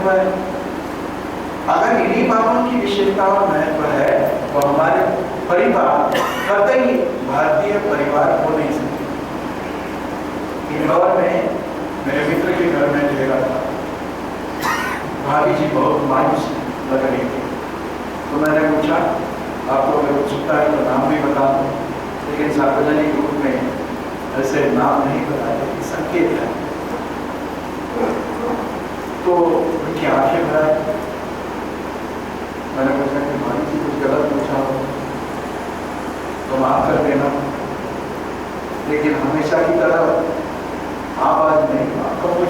महत्व है। अगर इन्हीं बातों की विशेषता और महत्व है तो हमारे परिवार कतई भारतीय परिवार हो नहीं सकते। इंदौर में मेरे मित्र के घर में ठहरा था, भाभी जी बहुत मायूस लग रही थी। तो मैंने पूछा, आपको अगर उत्सुकता है तो नाम भी बता दो, लेकिन सार्वजनिक रूप में ऐसे नाम नहीं बताते, संकेत है। तो उनकी आंखें भर आई। मैंने पूछा कि भाभी जी कुछ गलत पूछा हो तो माफ कर देना, लेकिन हमेशा की तरह आप आज नहीं, आपका कुछ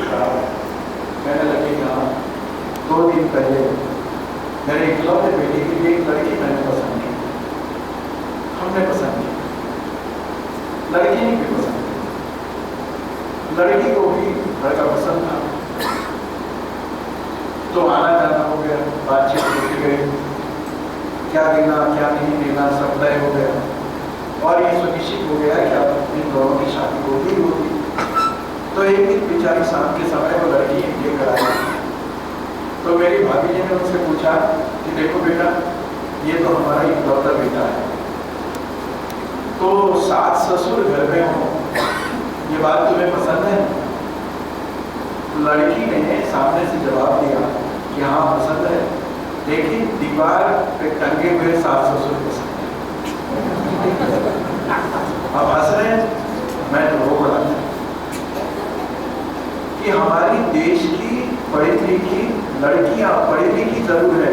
खराब है। मैंने लगे कि हाँ, 2 दिन पहले मेरे इकलौते बेटे की एक लड़की मैंने पसंद की, हमने पसंद की, लड़की ने भी पसंद की, लड़की को भी लड़का पसंद था। तो आना जाना हो गया, बातचीत होती गई, क्या देना क्या नहीं देना सब तय हो गया और ये सुनिश्चित हो गया कि अब इन दोनों की शादी होगी। तो एक दिन बेचारी शाम के समय वो लड़की लेकर आई। तो मेरी भाभी जी ने उनसे पूछा कि देखो बेटा, ये तो हमारा इकलौता बेटा है, तो सास ससुर घर में हो, ये बात तुम्हें पसंद है? लड़की ने सामने से जवाब दिया कि हाँ पसंद है, लेकिन दीवार पे टंगे हुए सास ससुर पसंद है। अब हंस रहे हैं, मैं तो रो रहा था कि हमारी देश की पढ़ी लिखी लड़कियां पढ़ी लिखी जरूर है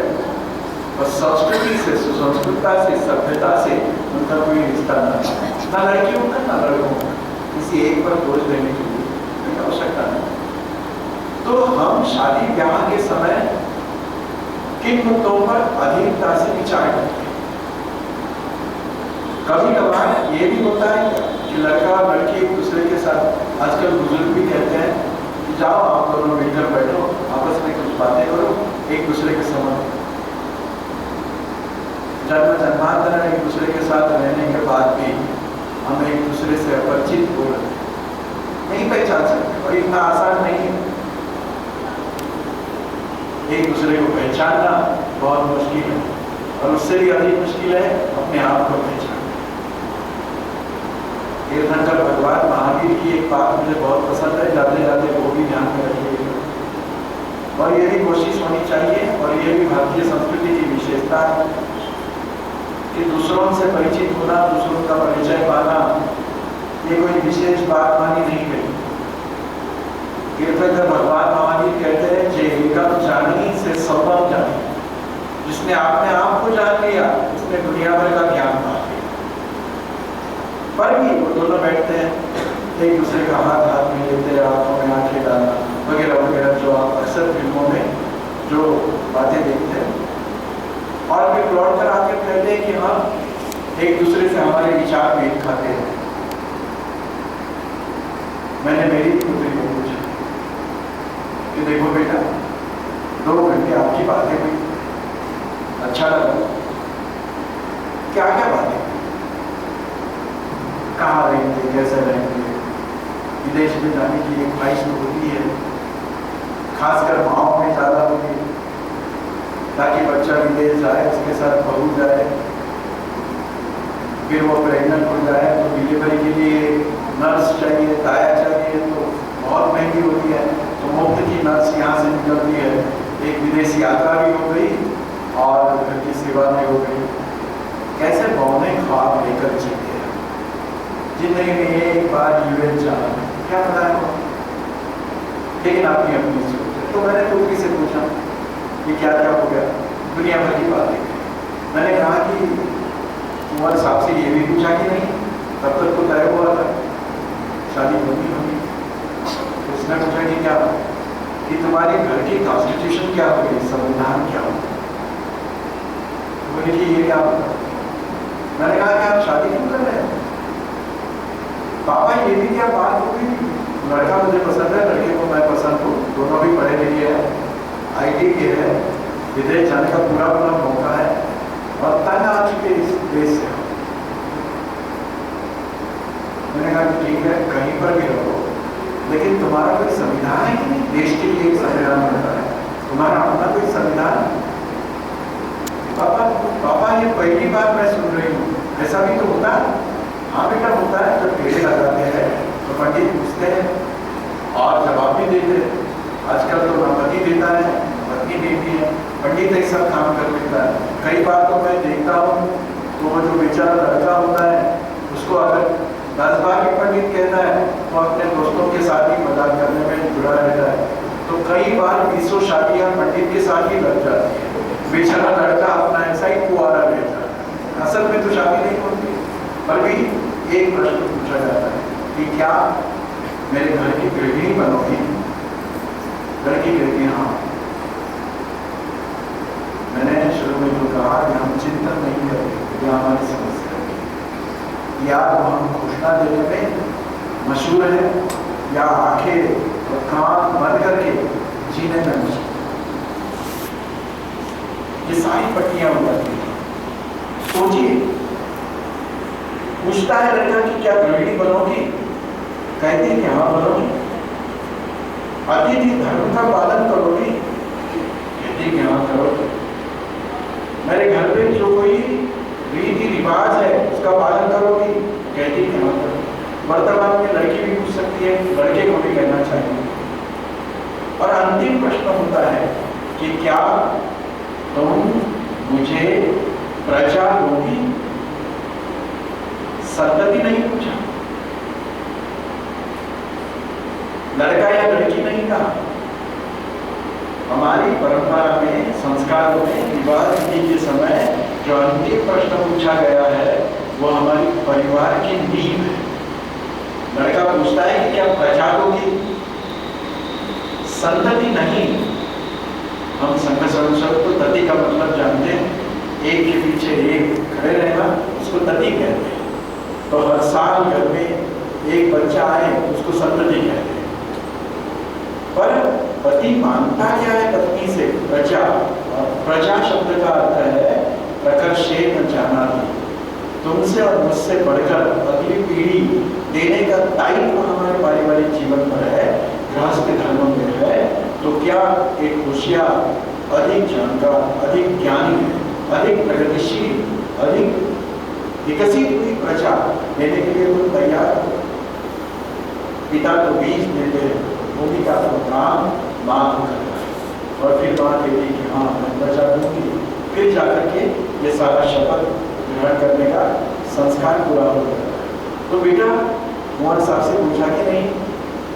और संस्कृति से, सुसंस्कृतता से, सभ्यता से उनका कोई रिश्ता ना लड़कियों का ना लड़कों का, किसी एक पर दोष देने की कोई आवश्यकता नहीं। तो हम शादी ब्याह के समय किन मुद्दों पर अधिकता से विचार करते हैं? कभी कभार ये भी होता है कि लड़का और लड़की एक दूसरे के साथ, आजकल बुजुर्ग भी कहते हैं कि जाओ आप दोनों मिलकर बैठो, आपस में कुछ बातें करो, एक दूसरे के समझ जन्मांतर एक दूसरे के साथ रहने के बाद भी हम एक दूसरे से अपरिचित हो रहे नहीं पहचान सकते और इतना आसान नहीं है। एक दूसरे को पहचानना बहुत मुश्किल है और उससे भी अधिक मुश्किल है अपने आप को पहचानना। तीर्थंकर भगवान महावीर की एक बात मुझे बहुत पसंद है, जाते जाते वो भी ध्यान में रखिएगा और ये भी कोशिश होनी चाहिए और ये भी भारतीय संस्कृति की विशेषता है कि दूसरों से परिचित होना, दूसरों का परिचय पाना, ये कोई विशेष बात मानी नहीं गई। तीर्थंकर भगवान महावीर कहते हैं जे एकम जानी से सर्वम जानी, जिसने अपने आप को जान लिया उसने दुनिया भर का ज्ञान पा लिया। पर भी वो दोनों बैठते हैं, एक दूसरे का हाथ में लेते हैं, आंखों में आंखें डालना वगैरह वगैरह, जो आप अक्सर फिल्मों में जो बातें देखते हैं, और फिर लौट कर आके कहते हैं कि हम एक दूसरे से हमारे विचार भेद खाते हैं। मैंने मेरी पुत्री को पूछा कि देखो बेटा, 2 घंटे आपकी बातें हुई, अच्छा लगा, क्या क्या बातें, कहाँ रहेंगे, कैसे रहेंगे, विदेश में जाने की एक ख्वाहिश तो होती है, खासकर माओ में ज़्यादा होती है, ताकि बच्चा विदेश जाए, उसके साथ बहू जाए, फिर वो प्रेग्नेंट हो जाए तो डिलीवरी के लिए नर्स चाहिए, दाया चाहिए, तो बहुत महंगी होती है। तो मुफ्त की नर्स यहाँ से निकलती है, एक विदेशी यात्रा भी हो गई और घर की सेवा भी हो गई। कैसे बौने ख्वाब लेकर जीते हैं, जिंदगी में एक बार यूएस जाना, क्या पता है, लेकिन अपनी अपनी सोच है। तो मैंने पुत्री से पूछा कि क्या क्या हो गया, दुनिया भर की बातें। मैंने कहा कि तुम्हारे साहब से ये भी पूछा कि नहीं, तब तक तो तय हुआ था शादी होगी होगी। तो उसने पूछा कि क्या, कि तुम्हारे घर की कॉन्स्टिट्यूशन क्या होगी, संविधान क्या होगा। तो बोले कि ये क्या होगा। मैंने कहा कि आप शादी क्यों कर रहे हैं? पापा ये भी क्या बात होगी, लड़का मुझे पसंद है, लड़के को मैं पसंद हूँ, दोनों भी पढ़े लिखे हैं, आईटी के है, विदेश जाने का पूरा मौका है और तंग आ चुके इस देश से। मैंने कहा कि ठीक है, कहीं पर भी रहो, लेकिन तुम्हारा कोई संविधान है कि नहीं, देश के लिए एक संविधान बनता है। हमारा अपना कोई संविधान है? पापा पापा ये पहली बार मैं सुन रही हूँ, ऐसा भी तो होता है? हाँ बेटा होता है। जब फेरे लगाते हैं तो पंडित पूछते हैं और जवाब भी देते हैं। आजकल तो ना पति देता है पत्नी देती है, पंडित एक सब काम कर लेता है। कई बार तो मैं देखता हूँ तो वो जो बेचारा लड़का होता है उसको अगर 10 बार भी पंडित कहता है तो अपने दोस्तों के साथ ही मजाक करने में जुड़ा रहता है। तो कई बार 20 शादियाँ पंडित के साथ ही लग जाती है। बेचारा लड़का अपना ऐसा ही कुआरा रह जाता है, असल में तो शादी नहीं होती। पर भी एक प्रश्न पूछा जाता है कि क्या मेरे घर की गृहिणी बनोगी? घर की गृहिणी, हाँ। मैंने शुरू में जो कहा कि हम चिंतन नहीं करते, यह हमारी समस्या है। या तो हम घोषणा देने में मशहूर है या आंखें और कान बंद करके जीने में मशहूर। ये सारी पट्टियां हो जाती हैं। सोचिए, पूछता है लड़का कि क्या गृहिणी बनोगी? कहती है कि हाँ बनोगी। अतिथि धर्म का पालन करोगी? कहती कि हाँ करोगी। मेरे घर पे जो कोई रीति रिवाज है उसका पालन करोगी? कहती कि हाँ करोगी। वर्तमान में लड़की भी पूछ सकती है, लड़के को भी कहना चाहिए। और अंतिम प्रश्न होता है कि क्या तुम मुझे प्रजा दोगी? संतति नहीं पूछा, लड़का या लड़की नहीं कहा। हमारी परंपरा में, संस्कारों में, विवाह के समय जो अंतिम प्रश्न पूछा गया है वो हमारी परिवार की नींव है। लड़का पूछता है कि क्या प्रजा दोगी? संतति नहीं। हम संघ संसद तो तति का मतलब जानते हैं, एक के पीछे एक खड़े रहना, उसको तति कहते हैं। तो हर साल घर में एक बच्चा आए उसको संतति कहते हैं। पर पति मानता क्या है पत्नी से? प्रजा। और प्रजा शब्द का अर्थ है प्रकर्षेण जानाति, तुमसे और मुझसे बढ़कर अगली पीढ़ी देने का दायित्व हमारे पारिवारिक जीवन पर है, गृहस्थ धर्म में है। तो क्या एक होशियार, अधिक जानकार, अधिक ज्ञानी, अधिक प्रगतिशील, अधिक विकसित हुई प्रजा देने के लिए तुम तैयार हो? पिता तो बीज देते हैं, भूमि का तो काम माँ को करता है और फिर माँ कहती है कि हाँ मैं प्रजा दूंगी। फिर जाकर के ये सारा शपथ ग्रहण करने का संस्कार पूरा हो जाता है। तो बेटा कुंवर साहब से पूछा कि नहीं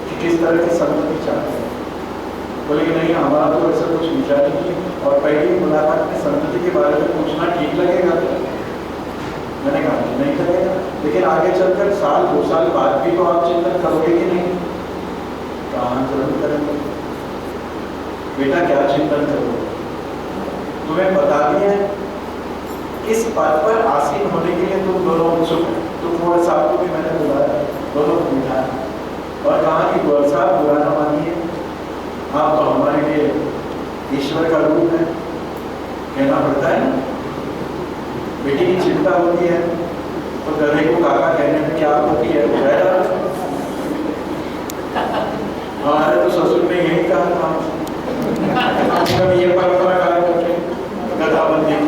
कि किस तरह की संतति चाहते हैं? बोले कि नहीं हमारा तो ऐसा कुछ विचार नहीं है, और पहली मुलाकात में संतति के बारे में पूछना ठीक लगेगा? मैंने कहा कि नहीं लगेगा, लेकिन आगे चलकर साल 2 साल बाद भी तो आप चिंतन करोगे कि नहीं? कहाँ जरूर करेंगे। बेटा क्या चिंतन करोगे? तुम्हें बता दिया किस बात पर आसीन होने के लिए तुम दोनों उत्सुक हैं। तो कुंवर साहब को भी मैंने बुलाया, दोनों को बिठाया और कहा कि कुंवर साहब बुरा ना मानिए, आप तो हमारे लिए ईश्वर का रूप है। कहना पड़ता है ना, बेटी की चिंता होती है तो गधे को काका कहने में क्या होती है? हमारे तो ससुर ने यही कहा था, ये परंपरा करके गधा बन गई।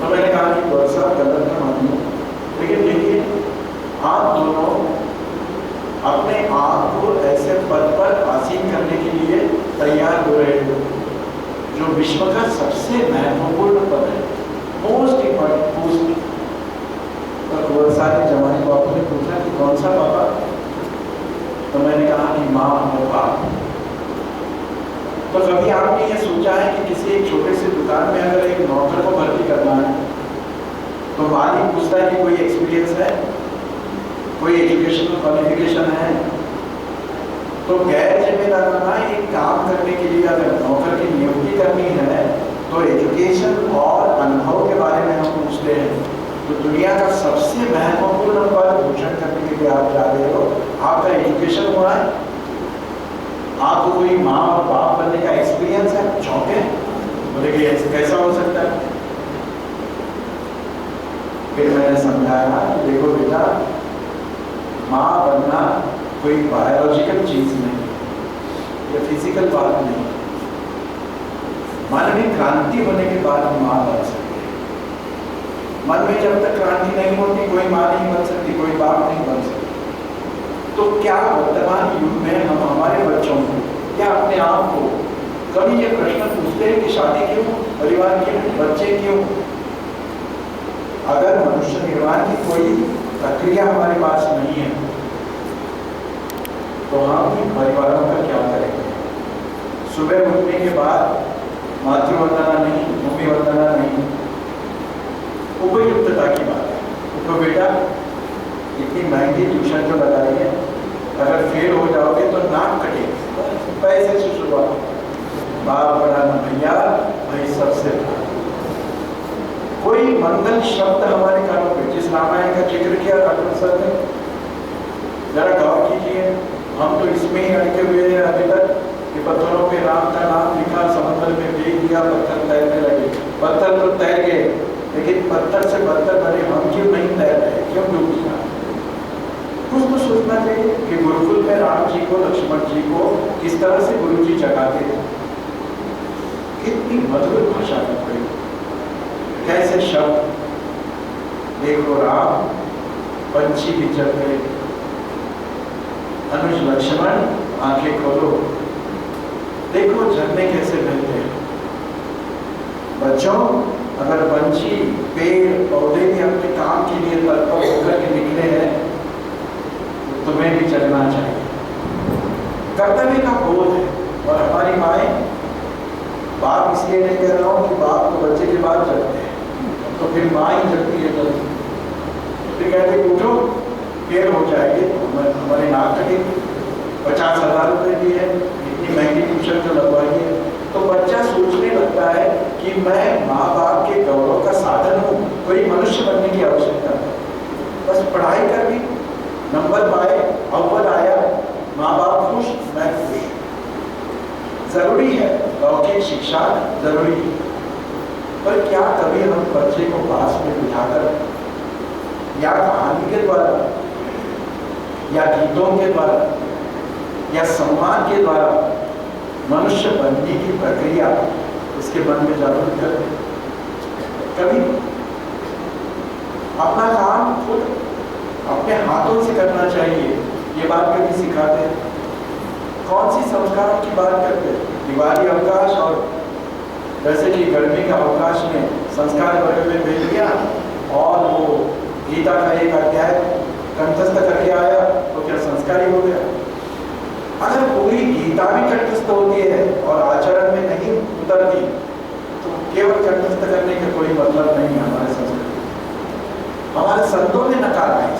तो मैंने कहा कि वर्षा गलत न मानिए, लेकिन देखिए आप दोनों अपने आप को ऐसे पद पर आसीन करने के लिए तैयार हो रहे हो जो विश्व का सबसे महत्वपूर्ण पद है, मोस्ट इम्पोर्टेंट पोस्ट। तो वर्षा ने जमाने बापू ने पूछा कि कौन सा पापा? तो मैंने कहा कि माँ और बाप। तो कभी आपने ये सोचा है कि किसी एक छोटे से दुकान में अगर एक नौकर को भर्ती करना है तो मालिक पूछता है कि कोई एक्सपीरियंस है, कोई एजुकेशनल क्वालिफिकेशन है? तो गैर जिम्मेदाराना एक काम करने के लिए अगर नौकर की नियुक्ति करनी है तो एजुकेशन और अनुभव के बारे में हम पूछते हैं। तो दुनिया का सबसे महत्वपूर्ण पद भूषण करने के लिए आप जा रहे हो, आपका एजुकेशन हुआ है, आपको कोई माँ और बाप बनने का एक्सपीरियंस है? चौंके, बोले कि कैसा हो सकता है? फिर मैंने समझाया कि देखो बेटा, माँ बनना कोई बायोलॉजिकल चीज नहीं, ये फिजिकल बात नहीं, मानवीय क्रांति होने के बाद माँ बन सकती है। मन में जब तक क्रांति नहीं होती कोई माँ नहीं बन सकती, कोई बाप नहीं बन सकती। तो क्या वर्तमान युग में हम हमारे बच्चों को या अपने आप को कभी ये प्रश्न पूछते हैं कि शादी क्यों, परिवार क्यों, बच्चे क्यों? अगर मनुष्य निर्माण की कोई प्रक्रिया हमारे पास नहीं है तो हम इन परिवारों का क्या करेंगे? सुबह उठने के बाद मातृवंदना नहीं, भूमि वंदना नहीं, उपयुक्तता की बात है। तो बेटा इतनी महंगी ट्यूशन जो लगाई है, अगर फेल हो जाओगे तो नाक कटेगी। पैसे से शुरुआत, बाप बड़ा न भैया, भाई सबसे बड़ा। कोई मंगल शब्द हमारे कानों पे, जिस रामायण का जिक्र किया डॉक्टर सर ने, जरा गौर कीजिए। हम तो इसमें ही अटके हुए हैं अभी तक कि पत्थरों पे राम का नाम लिखा, समुद्र में फेंक दिया, पत्थर तैरने लगे। पत्थर तो तैर गए, लेकिन पत्थर से पत्थर बने हम क्यों नहीं तैर रहे, क्यों डूब गया? कुछ तो सोचना चाहिए कि गुरुकुल में राम जी को, लक्ष्मण जी को किस तरह से गुरु जी जगाते थे। कितनी मधुर भाषा का प्रयोग, कैसे शब्द। देखो राम पंछी विचर गए, अनुज लक्ष्मण आंखें खोलो, देखो झरने कैसे बहते हैं। बच्चों, अगर पंछी, पेड़, पौधे भी अपने काम के लिए तत्पर होकर के निकले हैं तो तुम्हें भी चलना चाहिए। कर्तव्य का बोध है। और हमारी माएँ, बाप इसलिए नहीं कह रहा हूँ कि बाप तो बच्चे के बाद जगते हैं, तो फिर माँ ही जगती है जल्दी। फिर कहते उठो, फेल हो जाएगी, हमारे नाक कटेगी, 50,000 रुपये भी है, इतनी महंगी ट्यूशन जो लगवाई है। तो बच्चा सोचने लगता है कि मैं माँ बाप के गौरव का साधन हूँ, कोई मनुष्य बनने की आवश्यकता है। बस पढ़ाई कर दी, नंबर पाए, अव्वल आया, माँ बाप खुश, मैं खुश। जरूरी है, लौकिक शिक्षा जरूरी है, पर क्या कभी हम बच्चे को पास में बिठाकर या कहानी के द्वारा या गीतों के द्वारा या सम्मान के द्वारा मनुष्य बनने की प्रक्रिया उसके मन में जागरूक करते? कभी अपना काम खुद अपने हाथों से करना चाहिए, ये बात कभी सिखाते हैं? कौन सी संस्कारों की बात करते हैं? दिवाली अवकाश और जैसे कि गर्मी का अवकाश में संस्कार वर्ग में भेज दिया और वो गीता का एक अध्याय कंठस्थ करके आया तो क्या संस्कारी हो गया? अगर पूरी गीता भी कंठस्थ होती है और आचरण में नहीं उतरती तो केवल कंठस्थ करने का कोई मतलब नहीं है। हमारे संस्कृति, हमारे संतों ने नकारा है,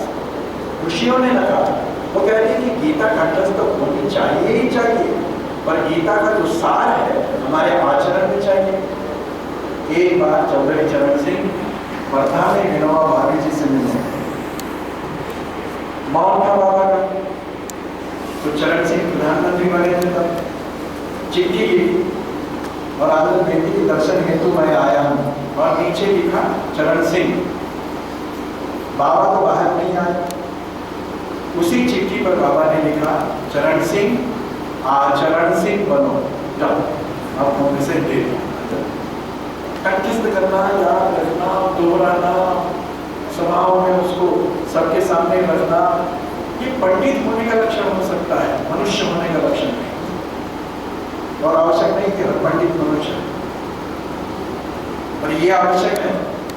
ऋषियों ने नकारा। वो कहते हैं कि गीता कंठस्थ होनी चाहिए ही चाहिए, पर गीता का जो सार है हमारे आचरण में चाहिए। एक बार चौधरी चरण सिंह वर्धा में विनोबा भाभी जी से मिले, मौन था बाबा का, तो चरण सिंह प्रधानमंत्री बने थे तब, चिट्ठी लिखी और आनंद बेटी के दर्शन हेतु मैं आया हूँ, और नीचे लिखा चरण सिंह। बाबा तो बाहर नहीं आए, उसी चिट्ठी पर बाबा ने लिखा चरण सिंह आचरण सिंह बनो, जाओ अब मुझे से दे दो। कंठस्थ करना, याद रखना, दोहराना, सभाओं में उसको सबके सामने रखना, ये पंडित होने का लक्षण हो सकता है, मनुष्य होने का लक्षण नहीं। और आवश्यक नहीं कि हर पंडित मनुष्य, पर ये आवश्यक है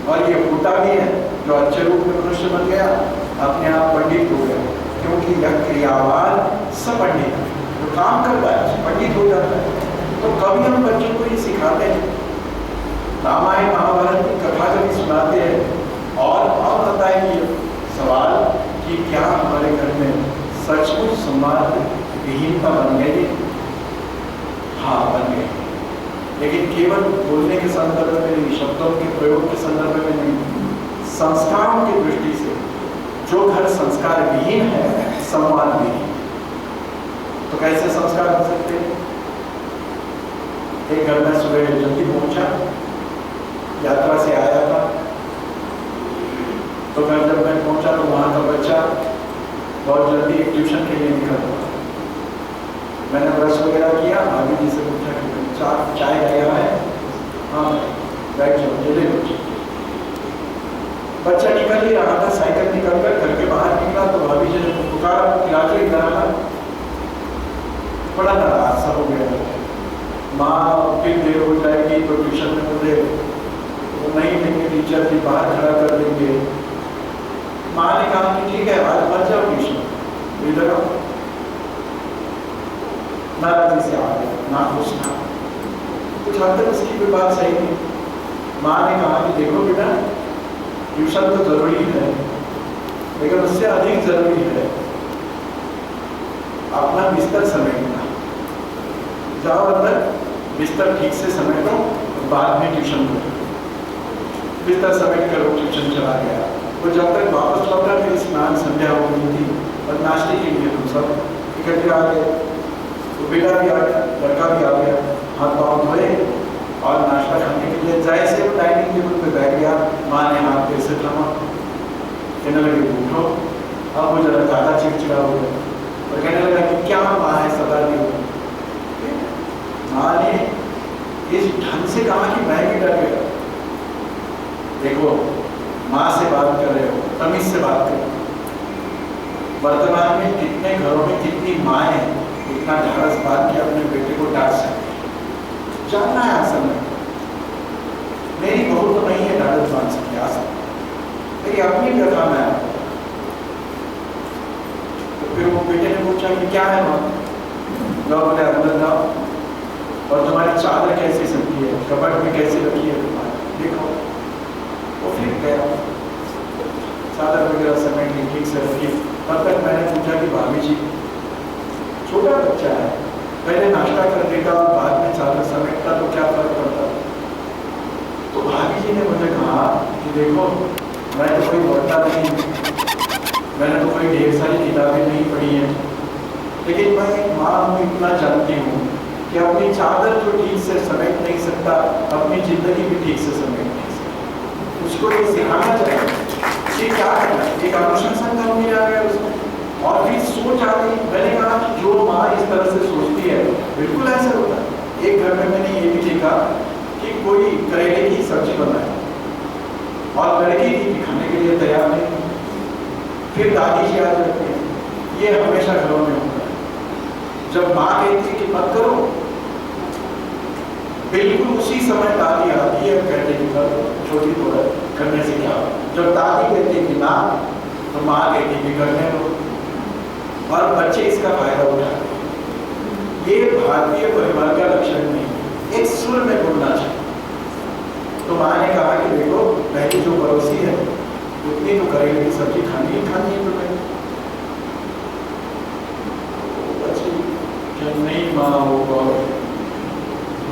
और ये होता भी है। जो अच्छे रूप में मनुष्य बन गया अपने आप पंडित हो गया, क्योंकि यह क्रियावान सपंडित, जो काम करता है पंडित हो जाता है। तो कभी हम बच्चों को ये सिखाते हैं, रामायण महाभारत की कथा कभी सुनाते हैं और बताएंगे सवाल कि क्या हमारे घर में सचमुच संवाद विहीनता बन गई? हाँ बन गई, लेकिन केवल बोलने के संदर्भ में नहीं, शब्दों के प्रयोग के संदर्भ में नहीं, संस्कारों की दृष्टि से। जो घर संस्कार विहीन है, संवाद विहीन, तो कैसे संस्कार हो सकते हैं? एक घर में सुबह जल्दी पहुंचा, यात्रा से आया था, तो घर जब मैं पहुंचा तो वहाँ का बच्चा बहुत जल्दी ट्यूशन के लिए निकल पड़ा। मैंने ब्रश वगैरह किया, भाभी जी से पूछा कि चाय गया है, चल ही रहा था, साइकिल निकल कर घर के बाहर निकला तो भाभी जी ने पुकारा, खिलाके इधर आना। बड़ा नाराज सा हो गया। माँ फिर देर हो जाएगी तो ट्यूशन में मुझे नहीं लेंगे, टीचर जी बाहर खड़ा कर देंगे। माँ ने कहा कि ठीक है आज मत जाओ ट्यूशन, इधर आओ। नाराजी से आ गया, ना खुश था। कुछ हद तक उसकी कोई बात सही नहीं। माँ ने कहा कि देखो बेटा, ट्यूशन तो जरूरी है, लेकिन उससे अधिक जरूरी है अपना बिस्तर समेटना। जाओ अंदर, बिस्तर ठीक से समेटो, बाद में ट्यूशन करो। बिस्तर समेट कर वो ट्यूशन चला गया। वो जब तक वापस लौटा मेरी स्नान संध्या हो गई थी और नाश्ते के लिए हम सब इकट्ठे आ गए। तो बेटा भी आ गया, लड़का भी आ गया, हाथ पाँव धोए और नाश्ता खाने के लिए जाए से वो डाइनिंग टेबल पे बैठ गया। माँ ने हाथ पैर से थामा, कहने लगे उठो। अब वो जरा ज़्यादा चिड़चिड़ा हो गया और कहने लगा कि क्या माँ है सदा दी हो। माँ ने इस ढंग से कहा कि मैं भी डर गया। देखो माँ से बात कर रहे हो, तमीज से बात करो। वर्तमान में कितने घरों में कितनी माएँ इतना ढाढ़स बात के अपने बेटे को डांट सकती। जानना है असल में मेरी बहू तो नहीं है ढाढ़स बांध सकती, आ सकती, मेरी अपनी व्यथा में है। तो फिर वो बेटे ने पूछा कि क्या है माँ? जाओ बोले अंदर जाओ और तुम्हारी चादर कैसी सकती है, कपड़ में कैसी रखी है तुम्हारी, देखो। वो फिर गया, चादर वगैरह समेट ली, ठीक से रखी। तब तक मैंने पूछा कि भाभी जी, छोटा बच्चा है, पहले नाश्ता कर देता और बाद में चादर समेटता तो क्या फर्क पड़ता? तो भाभी जी ने मुझे कहा कि देखो मैं तो कोई पढ़ता नहीं, मैंने तो कोई ढेर सारी किताबें नहीं पढ़ी हैं, लेकिन मैं एक माँ हूँ, इतना जानती हूँ कि अपनी चादर जो ठीक से समेट नहीं सकता, अपनी जिंदगी भी ठीक से समेट नहीं सकता। उसको ये सिखाना चाहिए कि क्या करना है। एक अनुशासन का मिल आ गया उसको और फिर सोच आ गई। मैंने कहा कि जो माँ इस तरह से सोचती है बिल्कुल ऐसा होता है। एक घर में मैंने ये भी देखा कि कोई करेले की सब्जी बनाए और लड़की की खाने के लिए तैयार नहीं, फिर दादी जी याद रखती है। ये हमेशा घरों में होता है। जब माँ कहती है कि मत करो, बिल्कुल उसी समय दादी आती है कहते कि करो, छोटी तो है, करने से क्या हो। जब दादी कहती है कि ना, तो माँ कहती है कि करने दो, और बच्चे इसका फायदा उठाते हैं। ये भारतीय परिवार का लक्षण नहीं, एक सुर में बोलना चाहिए। तो माँ ने कहा कि देखो पहली जो पड़ोसी है उतनी तो करेले की सब्जी खानी ही खानी है तुम्हें। बच्ची जब नहीं माँ हो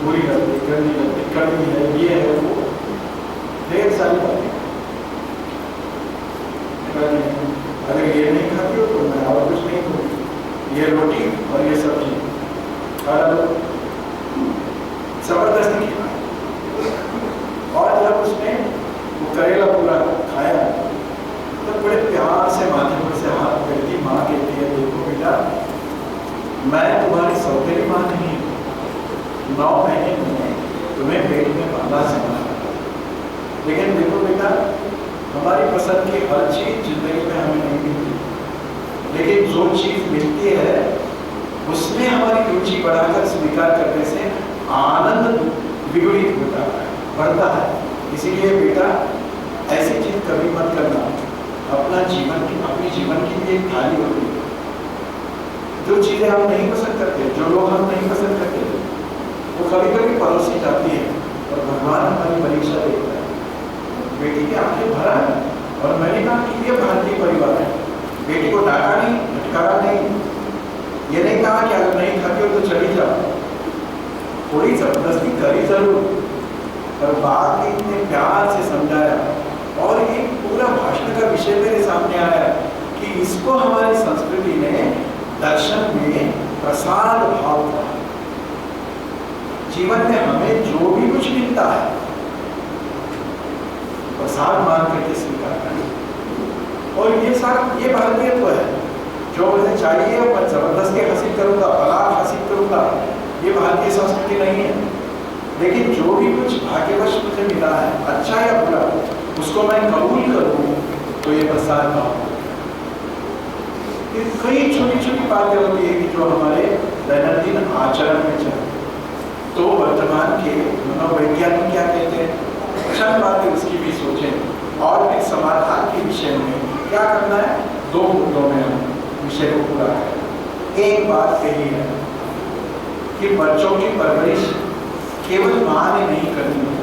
बुरी लगती, करनी लगती, करनी है, ये है वो, ढेर सारी बातें। अगर ये नहीं खाती हो तो मैं और कुछ नहीं करूँगी, ये रोटी और ये सब्जी खाना लो, जबरदस्ती खिलाया। और जब उसने वो करेला पूरा खाया तो बड़े प्यार से माथे पर से हाथ करती माँ कहती है देखो बेटा, मैं तुम्हारी सौतेली माँ नहीं, 9 महीने में तुम्हें पेट में बांधा संभाला, लेकिन देखो बेटा हमारी पसंद की हर चीज जिंदगी में हमें नहीं मिलती, लेकिन जो चीज मिलती है उसमें हमारी रुचि बढ़ाकर स्वीकार करने से आनंद विगुणित होता है, बढ़ता है। इसीलिए बेटा ऐसी चीज कभी मत करना। अपनी जीवन की भी एक थाली होती है। जो चीजें हम नहीं पसंद करते, जो लोग हम नहीं पसंद करते, वो कभी कभी परोसी जाती है और भगवान हमारी परीक्षा देखता है। बेटी की आंखें भरा है और मैंने कहा कि ये भारतीय परिवार है। बेटी को डांटा नहीं, फटकारा नहीं, ये नहीं कहा कि अगर नहीं खाती हो तो चली जाओ, थोड़ी जबरदस्ती करी जरूर, पर बात में इतने प्यार से समझाया और एक पूरा भाषण का विषय मेरे सामने आया कि इसको हमारी संस्कृति ने दर्शन में प्रसाद भाव कहा। जीवन में हमें जो भी कुछ मिलता है प्रसाद मान करके स्वीकार करें। और ये भारतीयत्व है, जो मुझे चाहिए मैं जबरदस्ती हासिल करूंगा, बलात् हासिल करूंगा, ये भारतीय संस्कृति नहीं है। लेकिन जो भी कुछ भाग्यवश मुझे मिला है, अच्छा या बुरा, उसको मैं कबूल करूं, तो ये प्रसाद ना हो। कई छोटी छोटी बातें होती है कि जो हमारे दैनंदिन आचरण में चले। तो वर्तमान के मनोवैज्ञानिक क्या कहते हैं, चंद बातें उसकी भी सोचें और फिर समाधान के विषय में क्या करना है। 2 मुद्दों में हम विषय को पूरा करें। एक बात कही है कि बच्चों की परवरिश केवल माँ ने नहीं करनी है,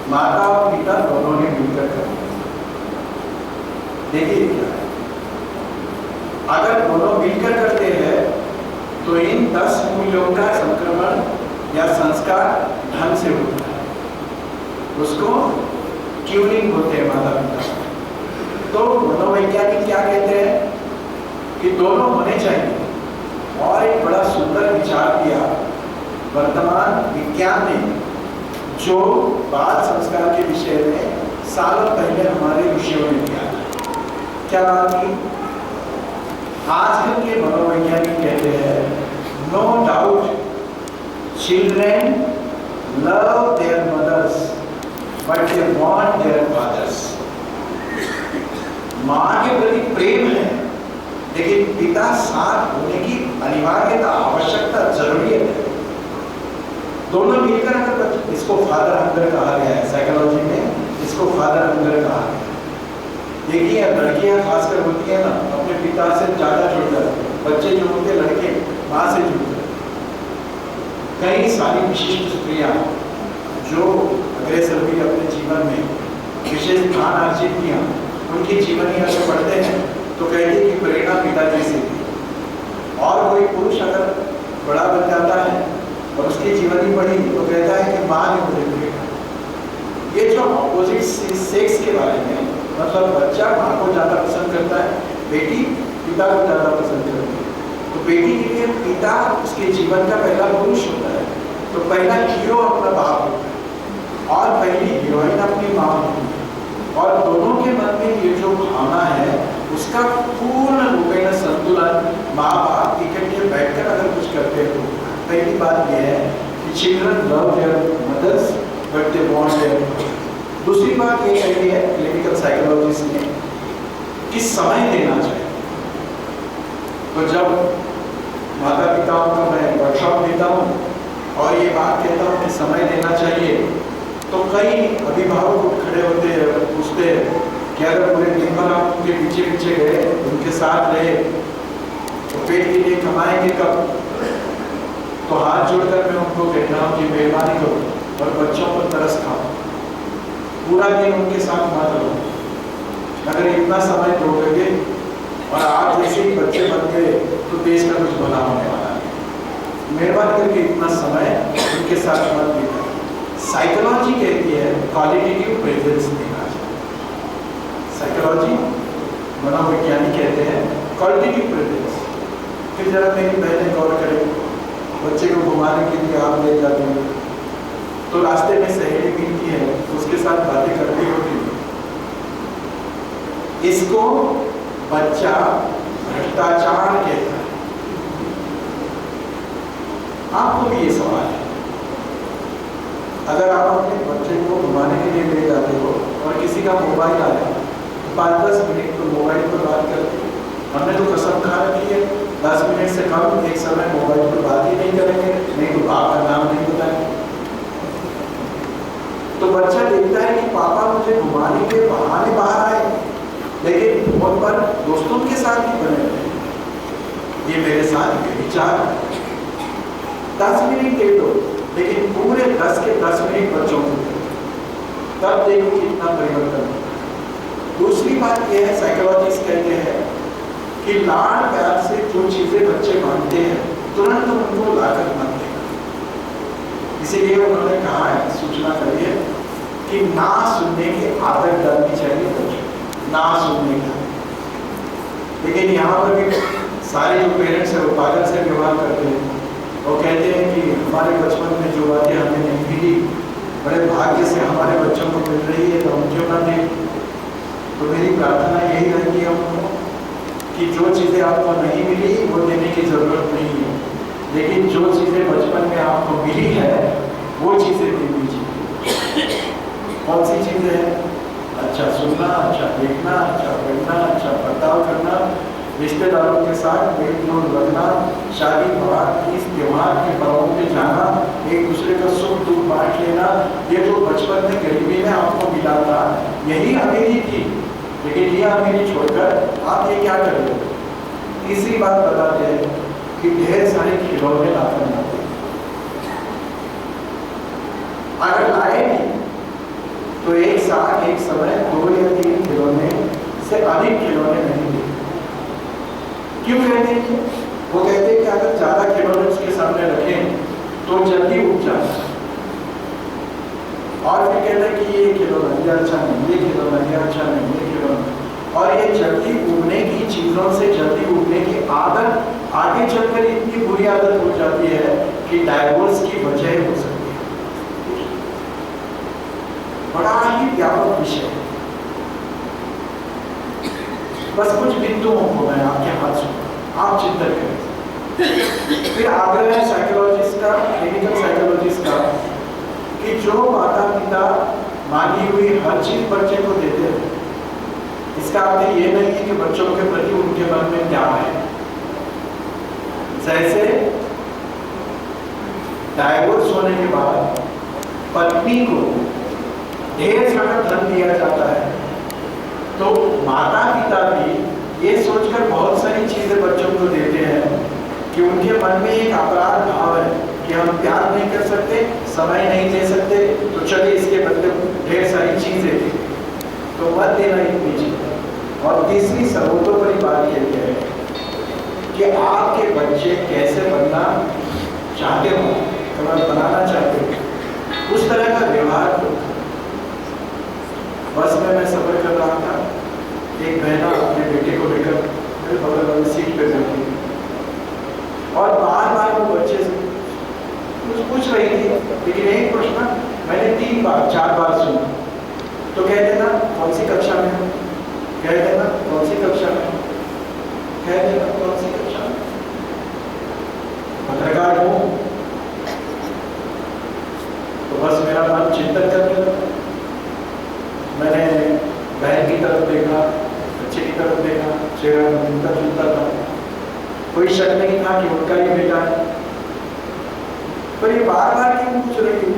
माता और पिता दोनों ने मिलकर करनी है। देखिए क्या है, अगर दोनों मिलकर करते हैं तो इन 10 मूल्यों का संक्रमण या संस्कार ढंग से होता है, उसको ट्यूनिंग बोलते हैं माता पिता। तो मनोवैज्ञानिक क्या कहते हैं कि दोनों होने चाहिए। और एक बड़ा सुंदर विचार दिया वर्तमान विज्ञान ने, जो बाल संस्कार के विषय में सालों पहले हमारे ऋषियों ने दिया था। क्या बात की, आजकल के मनोवैज्ञानिक कहते हैं no doubt children love their mothers but they want their fathers. माँ के प्रति प्रेम है, लेकिन पिता साथ होने की अनिवार्यता, आवश्यकता, जरूरियत है। दोनों मिलकर अगर, इसको फादर हंगर कहा गया है साइकोलॉजी में, इसको फादर हंगर कहा गया है। देखिए लड़कियां खासकर होती है ना, अपने पिता से ज्यादा जुड़ जाते हैं। बच्चे जो होते हैं लड़के माँ से जुड़ते हैं। कई सारी विशिष्ट स्त्रियां जो अग्रेसर भी अपने जीवन में विशेष स्थान अर्जित किया, उनकी जीवनी अगर पढ़ते हैं तो कहते हैं कि प्रेरणा पिताजी से थी। और कोई पुरुष अगर बड़ा बन जाता है और उसकी जीवनी पढ़ी तो कहता है कि माँ ने मुझे प्रेरणा। ये जो अपोजिट सेक्स के बारे में, मतलब बच्चा माँ को ज़्यादा पसंद करता है, बेटी पिता को ज़्यादा पसंद करती है। तो बेटी के लिए पिता उसके जीवन का पहला पुरुष होता है, तो पहला हीरो अपना बाप होता है और पहली हीरोइन अपनी माँ होती है। और दोनों के मन में ये जो भावना है उसका पूर्ण रूपेण संतुलन माँ बाप इकट्ठे बैठकर अगर कुछ करते हो। पहली बात यह है कि children love their mothers but they want their. दूसरी बात ये कही है क्लिनिकल साइकोलॉजिस्ट ने कि समय देना चाहिए। तो जब माता पिताओं को मैं वर्कशॉप देता हूँ और ये बात कहता हूँ कि समय देना चाहिए, तो कई अभिभावक उठ खड़े होते हैं, पूछते हैं कि अगर पूरे दिन भर आप उनके पीछे पीछे गए, उनके साथ रहे, तो पेट के लिए कमाएंगे कब। तो हाथ जोड़कर मैं उनको कहता हूँ कि मेहरबानी करो और बच्चों पर तरस खाओ, पूरा दिन उनके साथ मत रहो। अगर इतना समय दोगे और आप जैसे ही बच्चे बन गए तो देश का कुछ भला होने वाला है। मेहरबानी करके इतना समय उनके साथ मत दीजिए। साइकोलॉजी कहती है क्वालिटेटिव प्रेजेंस देना चाहिए। साइकोलॉजी मनोविज्ञानी कहते हैं क्वालिटेटिव प्रेजेंस। फिर जरा मेरी बहनें गौर करें, बच्चे को घुमाने के लिए आप ले जाते हैं तो रास्ते में सहेली मिलती है, उसके साथ बातें करती होती है। इसको बच्चा भ्रष्टाचार कहता है। आपको भी ये सवाल है, अगर आप अपने बच्चे को घुमाने के लिए ले जाते हो और किसी का मोबाइल आया तो 5-10 मिनट तो मोबाइल पर बात करते हैं। हमने तो कसम खा रखी है 10 मिनट से कम एक समय मोबाइल पर बात ही नहीं करेंगे, नहीं तो बाप का नाम नहीं बताएंगे। तो बच्चा देखता है कि पापा मुझे घुमाने के बहाने बाहर आए, लेकिन फोन पर दोस्तों के साथ ही बने रहे। ये मेरे साथ ये विचार 10 मिनट दे दो, लेकिन पूरे 10 के 10 मिनट बच्चों को दे, तब देखो कितना परिवर्तन होता है। दूसरी बात यह है, साइकोलॉजिस्ट कहते हैं कि लाड प्यार से जो चीजें बच्चे मांगते हैं तुरंत उनको लाकर मत देना। इसीलिए उन्होंने कहा है, सूचना करी है कि ना सुनने की आदत डालनी चाहिए बच्चों, ना सुनने की। लेकिन यहाँ पर भी सारे जो पेरेंट्स हैं वो पागल से व्यवहार करते हैं। वो कहते हैं कि हमारे बचपन में जो बातें हमें नहीं मिली, बड़े भाग्य से हमारे बच्चों को मिल रही है, तो हम क्यों ना दें। तो मेरी प्रार्थना यही रहती है उनको कि जो चीज़ें आपको नहीं मिली वो देने की जरूरत नहीं है, लेकिन जो चीज़ें बचपन में आपको मिली है वो चीज़ें दे दीजिए। कौन सी चीज़ें हैं? अच्छा सुनना, अच्छा देखना, अच्छा पढ़ना, अच्छा बर्ताव करना, रिश्तेदारों के साथ मेल जोल रखना, शादी विवाह, तीज त्योहार के पर्वों पे जाना, एक दूसरे का सुख दुख बांट लेना, ये जो बचपन में गरीबी में आपको मिला था, यही अमीरी थी। लेकिन ये अमीरी छोड़कर आप ये क्या कर रहे हो? तीसरी बात बताते हैं कि ढेर सारे खिलौने लाकर लाते, अगर लाए नहीं तो एक साथ एक समय 2 या 3 खिलौने से अधिक खिलौने नहीं देते। क्यों कहते हैं? वो कहते हैं कि अगर ज्यादा खिलौने उसके सामने रखें तो जल्दी उग जाता है, और फिर कहते हैं कि ये खिलौना ये अच्छा नहीं, ये खिलौना ये अच्छा नहीं, ये खिलौना। और ये जल्दी उगने की चीजों से जल्दी उगने की आदत आगे चलकर इतनी बुरी आदत हो जाती है कि डाइवोर्स की वजह हो सकती है। बड़ा ही व्यापक विषय है। बस कुछ बिंदुओं को मैं आपके हाथ सुनूंगा, आप चिंतन करें। फिर आग्रह है साइकोलॉजिस्ट का, क्लिनिकल साइकोलॉजिस्ट का, कि जो माता पिता मांगी हुई हर चीज बच्चे को देते हैं, इसका अर्थ ये नहीं है कि बच्चों के प्रति उनके मन में क्या है। जैसे डाइवोर्स होने के बाद पत्नी को ढेर सारा धन दिया जाता है, तो माता पिता भी ये सोचकर बहुत सारी चीजें बच्चों को देते हैं कि उनके मन में एक अपराध भाव है कि हम प्यार नहीं कर सकते, समय नहीं दे सकते, तो चलिए इसके बदले ढेर सारी चीजें दी, तो मत देना इतनी चीजें। और तीसरी सर्वोपरि बात यह है कि आपके बच्चे कैसे बनना चाहते हो, अगर बनाना चाहते हो, उस तरह का व्यवहार करो। बस में मैं सफर कर रहा था, एक बहना अपने बेटे को लेकर मेरे बगल वाली सीट पे बैठी और बार बार वो बच्चे से कुछ पूछ रही थी, लेकिन एक प्रश्न मैंने 3 बार 4 बार सुना। तो कह देना कौन सी कक्षा में हो, कह देना कौन सी कक्षा में, कह देना कौन सी कक्षा में, पत्रकार हूं। तो बस मेरा मन चिंतन करने लगा। मैंने बहन की तरफ देखा, बच्चे की तरफ देखा, चेहरा मिलता जुलता था, कोई शक नहीं था कि उनका ही बेटा है। पर ये बार बार क्यों पूछ रही थी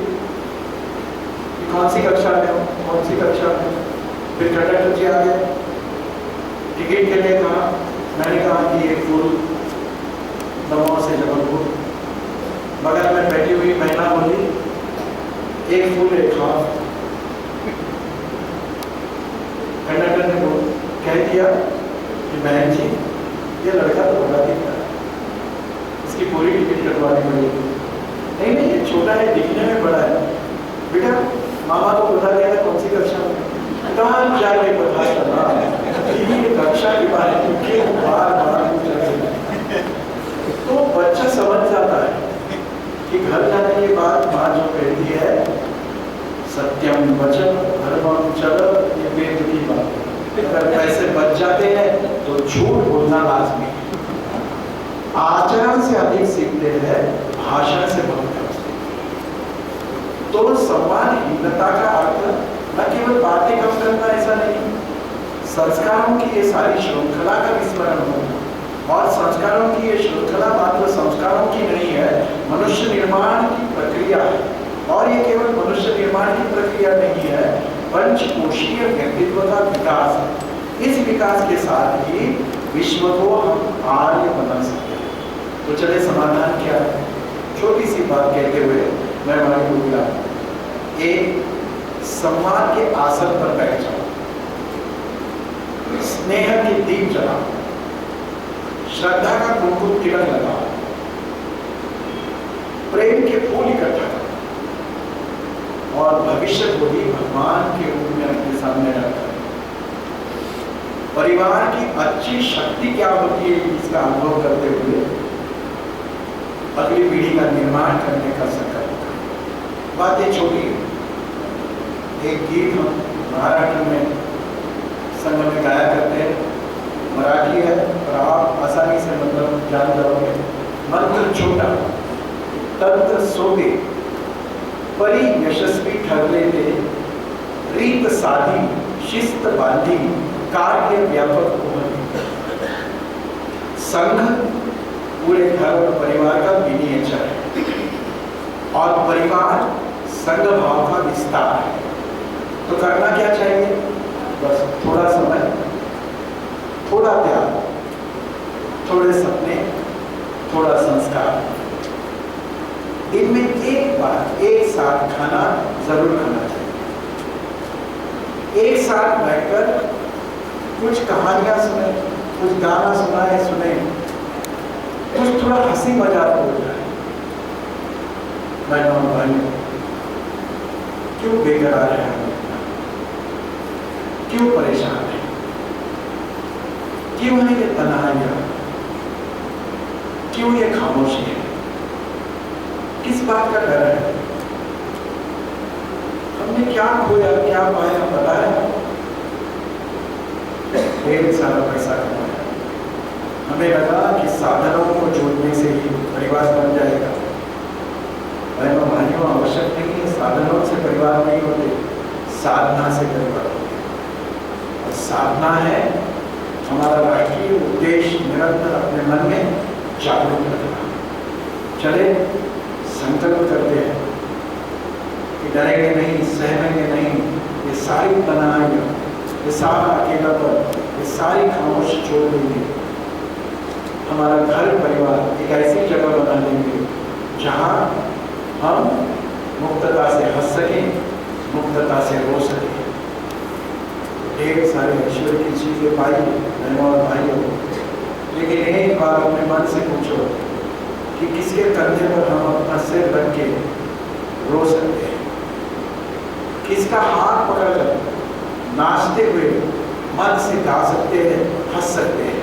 कि कौन सी कक्षा में हो, कौन सी कक्षा में। फिर कंडक्टर जी आ गए, टिकट के लिए कहा, मैंने कहा कि एक फूल दमोह से जबलपुर। बगल में बैठी हुई महिला बोली, एक फूल एक हाफ। कंडक्टर ने कह दिया कि बहन जी ये लड़का तो बड़ा दिख रहा है, इसकी पूरी टिकट कटवानी पड़ेगी। नहीं नहीं ये छोटा है, दिखने में बड़ा है। बेटा मामा को बता दिया था कौन सी कक्षा में, कहाँ जाके बता चला कक्षा के बारे में क्यों बार बार पूछा। तो बच्चा समझ जाता है कि घर जाने के बाद माँ जो कहती है सत्यम वचन धर्मम चल, ये वेद की बात है। अगर पैसे बच जाते हैं तो झूठ बोलना लाजमी है। आचरण से अधिक सीखते हैं, भाषण से बहुत कम सीखते। तो संवादहीनता का अर्थ न केवल बातें कम करना, ऐसा नहीं, संस्कारों की ये सारी श्रृंखला का विस्मरण होना। और संस्कारों की ये श्रृंखला मात्र संस्कारों की नहीं है, मनुष्य निर्माण की प्रक्रिया है। और ये केवल मनुष्य निर्माण की प्रक्रिया नहीं है, पंचकोशीय व्यक्तित्व का विकास है। इस विकास के साथ ही विश्व को हम आर्य बना सकते हैं। तो चले समाधान क्या है? छोटी सी बात कहते हुए मैं हमारी को मिला, एक सम्मान के आसन पर बैठ जाओ, स्नेह की दीप जलाओ, श्रद्धा का कुमकुम तिलक लगाओ, प्रेम के फूल इकट्ठा करो और भविष्य को ही भगवान के रूप में अपने सामने रखा। परिवार की अच्छी शक्ति क्या होती है इसका अनुभव करते हुए अगली पीढ़ी का निर्माण करने का संकल्प करें। बातें छोटी है। एक गीत हम महाराष्ट्र में संघ में गाया करते हैं, मराठी है और आप आसानी से मतलब जान जाओगे। मंत्र छोटा, तंत्र सोगे, परी यशस्वी ठरले थे, रीत साधी शिस्त बांधी कार्य व्यापक होगी। संघ पूरे घर और परिवार का मिनिएचर है और परिवार संघ भाव का विस्तार है। तो करना क्या चाहिए? बस थोड़ा समय, थोड़ा त्याग, थोड़े सपने, थोड़ा संस्कार, दिन में एक बार एक साथ खाना जरूर खाना चाहिए। एक साथ बैठकर कुछ कहानियां सुने, कुछ गाना सुने, कुछ थोड़ा हंसी मजाक हो जाए। बहनों भाइयों, क्यों बेकरार है हम? क्यों परेशान है? क्यों है ये तन्हाइयां? क्यों ये खामोशी है? किस बात का डर है? हमने क्या खोया, क्या पाया पता है? ढेर सारा पैसा कमाया, हमें लगा कि साधनों को जोड़ने से ही परिवार बन जाएगा। बहनों भाइयों, आवश्यक नहीं है, साधनों से परिवार नहीं होते, साधना से परिवार होते। और साधना है हमारा राष्ट्रीय उद्देश्य निरंतर अपने मन में जागरूक रखना। चले संकल्प करते हैं कि डरेंगे नहीं, सहमेंगे नहीं, ये सारी तनाइयां, ये सारा अकेलापन, ये सारी खामोशी छोड़ देंगे। हमारा घर परिवार एक ऐसी जगह बना देंगे जहाँ हम मुक्तता से हंस सकें, मुक्तता से रो सकें। ढेर सारे ईश्वर की चीजें पाई बहनों और भाइयों, लेकिन एक बार अपने मन से पूछो कि किसके कंधे पर हम अपना सिर रख के रो सकते हैं? किसका हाथ पकड़कर नाचते हुए मन से गा सकते हैं, हंस सकते हैं?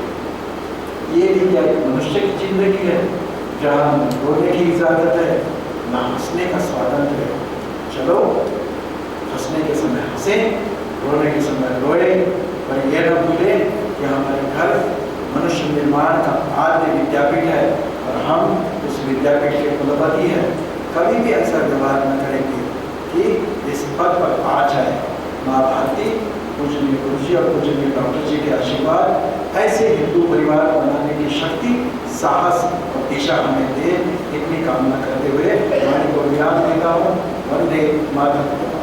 ये भी क्या एक मनुष्य की जिंदगी है जहाँ रोने की इजाजत है, ना हंसने का स्वातंत्र है। चलो हंसने के समय हंसे, रोने के समय रोए, पर यह न भूले कि हमारे घर मनुष्य निर्माण का आद्य विद्यापीठ है और हम उस विद्यापीठ के कुलपति हैं। कभी भी ऐसा व्यवहार न करेंगे कि इस पद पर आ जाए। माँ भारती, पूजनीय गुरु जी और पूजनीय डॉक्टर जी के आशीर्वाद ऐसे हिंदू परिवार बनाने की शक्ति, साहस और दिशा हमें दे, इतनी कामना करते हुए वाणी को विराम देता हूँ। वंदे मातरम।